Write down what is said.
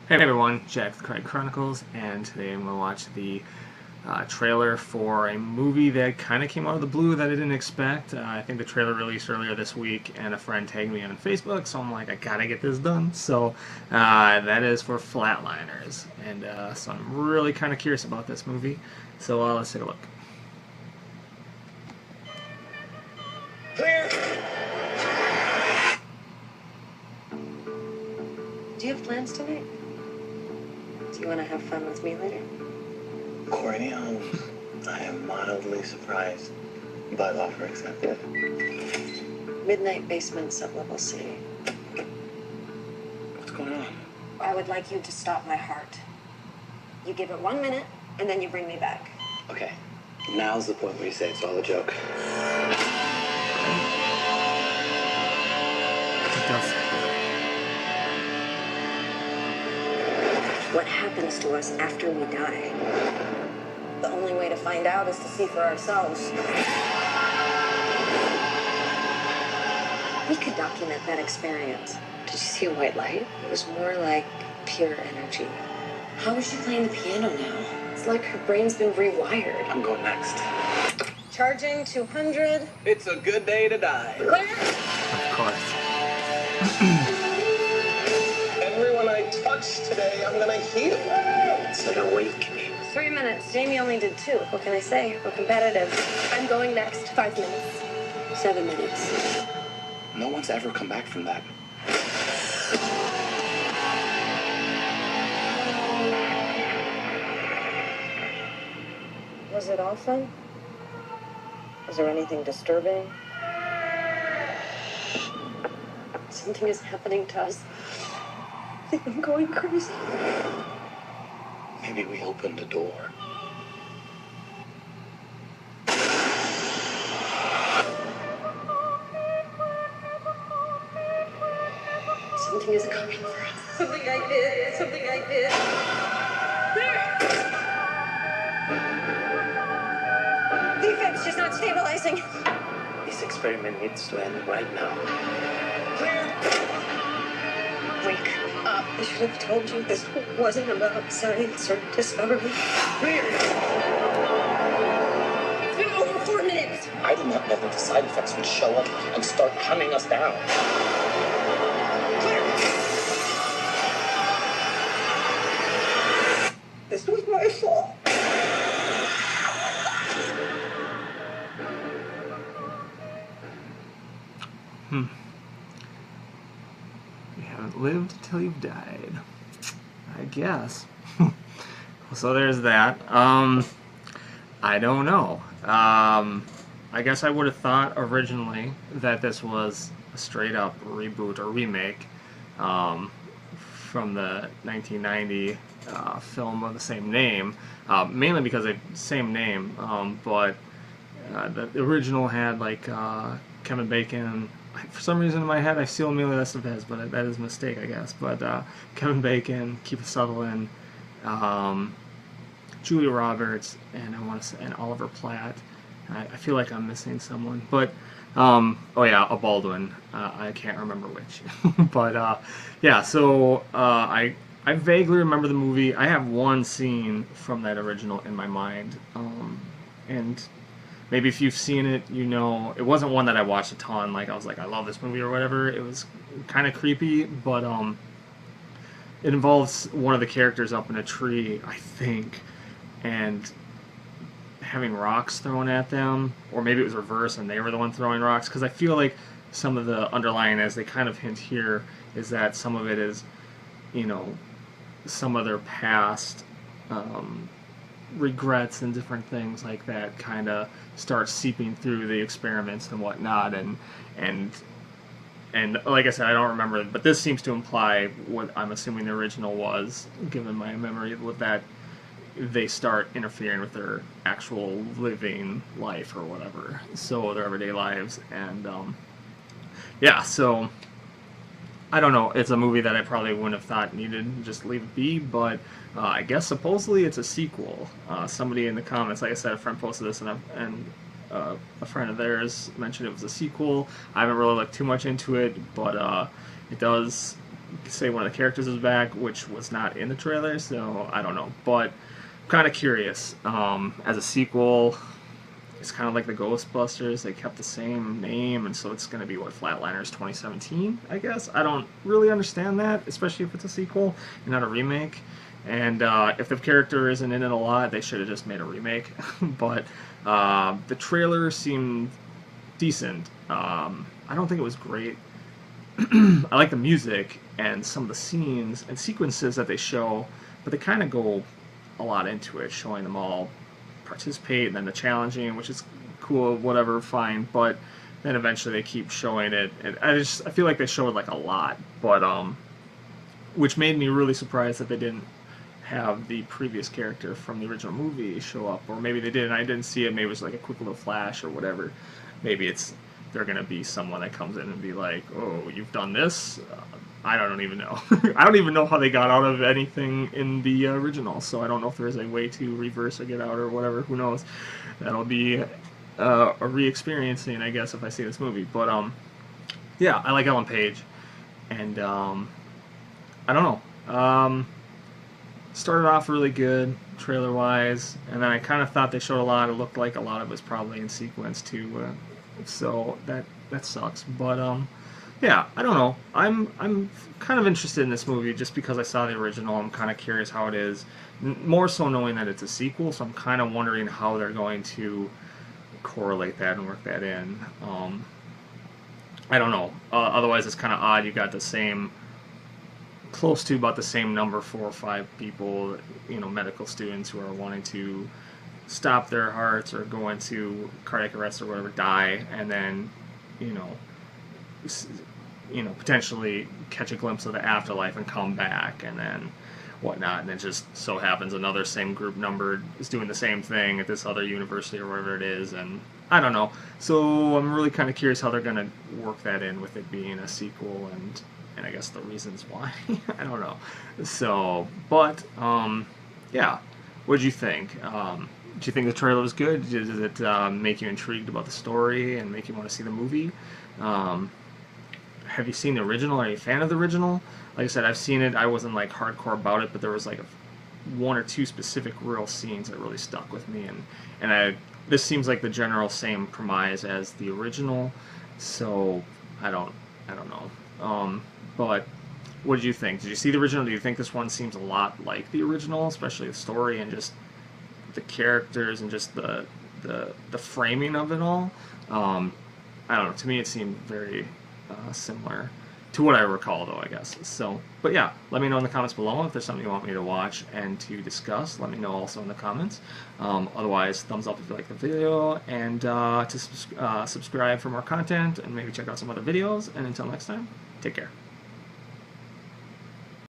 Hey everyone, Jack with the Chronicles, and today I'm going to watch the trailer for a movie that kind of came out of the blue that I didn't expect. I think the trailer released earlier this week, and a friend tagged me on Facebook, so I'm like, I gotta get this done. So that is for Flatliners, and so I'm really kind of curious about this movie. So let's take a look. Clear! Do you have plans tonight? Do you want to have fun with me later? Courtney, I am mildly surprised, but offer accepted. Midnight basement, sub-level C. What's going on? I would like you to stop my heart. You give it 1 minute, and then you bring me back. Okay, now's the point where you say it's all a joke. It does. What happens to us after we die? The only way to find out is to see for ourselves. We could document that experience. Did you see a white light? It was more like pure energy. How is she playing the piano now? It's like her brain's been rewired. I'm going next. Charging 200. It's a good day to die. Clear? Of course. Everyone I touch today, I'm gonna heal. It's an awakening. 3 minutes. Jamie only did 2. What can I say? We're competitive. I'm going next. 5 minutes. 7 minutes. No one's ever come back from that. Was it all fun? Was there anything disturbing? Something is happening to us. I think I'm going crazy. Maybe we opened the door. Something is coming for us. Something I did. Something I did. There! Defense just not stabilizing. This experiment needs to end right now. Clear! Wake up. I should have told you this wasn't about science or discovery. Clear! It's been over 4 minutes. I did not know that the side effects would show up and start hunting us down. Clear! This was my fault. You haven't lived till you've died, I guess. So there's that. I don't know. I guess I would have thought originally that this was a straight up reboot or remake from the 1990 film of the same name, mainly because of same name, but the original had like Kevin Bacon. For some reason in my head I see Emilio Estevez, but that is a mistake, I guess. But Kevin Bacon, Kiefer Sutherland, Julia Roberts, and I want to say, and Oliver Platt. I feel like I'm missing someone, but oh yeah, a Baldwin. I can't remember which, but yeah. So I vaguely remember the movie. I have one scene from that original in my mind, and maybe if you've seen it, you know it wasn't one that I watched a ton. Like I was like, I love this movie or whatever. It was kind of creepy, but it involves one of the characters up in a tree, I think, and having rocks thrown at them, or maybe it was reverse and they were the one throwing rocks, because I feel like some of the underlying, as they kind of hint here, is that some of it is, you know, some of their past regrets and different things like that kind of start seeping through the experiments and whatnot, and like I said, I don't remember, but this seems to imply what I'm assuming the original was, given my memory, with that they start interfering with their actual living life or whatever, so their everyday lives, and yeah, so I don't know. It's a movie that I probably wouldn't have thought needed to just leave it be, but I guess supposedly it's a sequel. Somebody in the comments, like I said, a friend posted this, and a friend of theirs mentioned it was a sequel. I haven't really looked too much into it, but it does say one of the characters is back, which was not in the trailer, so I don't know. But I'm kind of curious. As a sequel, it's kind of like the Ghostbusters. They kept the same name, and so it's going to be, what, Flatliners 2017, I guess? I don't really understand that, especially if it's a sequel and not a remake. And if the character isn't in it a lot, they should have just made a remake. But the trailer seemed decent. I don't think it was great. I like the music and some of the scenes and sequences that they show, but they kind of go a lot into it, showing them all participate and then the challenging, which is cool, whatever, fine. But then eventually they keep showing it, and I feel like they showed like a lot, but which made me really surprised that they didn't have the previous character from the original movie show up, or maybe they did and I didn't see it. Maybe it was like a quick little flash or whatever. Maybe they're gonna be someone that comes in and be like, "Oh, you've done this." I don't even know. I don't even know how they got out of anything in the original, so I don't know if there's a way to reverse or get out or whatever. Who knows? That'll be a re-experiencing, I guess, if I see this movie. But yeah, I like Ellen Page, and I don't know. Started off really good trailer-wise, and then I kind of thought they showed a lot. It looked like a lot of it was probably in sequence too, so that sucks. But yeah, I don't know. I'm kind of interested in this movie just because I saw the original. I'm kind of curious how it is, more so knowing that it's a sequel. So I'm kind of wondering how they're going to correlate that and work that in. I don't know. Otherwise, it's kind of odd. You got the same, close to about the same number, 4 or 5 people, medical students who are wanting to stop their hearts or go into cardiac arrest or whatever, die, and then, potentially catch a glimpse of the afterlife and come back, and then whatnot, and it just so happens another same group number is doing the same thing at this other university or whatever it is, and I don't know. So I'm really kind of curious how they're going to work that in with it being a sequel, and I guess the reasons why. I don't know. So, but, yeah. What did you think? Do you think the trailer was good? Does it make you intrigued about the story and make you want to see the movie? Have you seen the original? Are you a fan of the original? Like I said, I've seen it. I wasn't like hardcore about it, but there was like 1 or 2 specific real scenes that really stuck with me, and this seems like the general same premise as the original. So I don't know. But what did you think? Did you see the original? Do you think this one seems a lot like the original, especially the story and just the characters and just the framing of it all? I don't know. To me, it seemed very similar to what I recall, though, I guess. So, but yeah, let me know in the comments below if there's something you want me to watch and to discuss. Let me know also in the comments. Otherwise, thumbs up if you like the video, and to subscribe for more content, and maybe check out some other videos. And until next time, take care.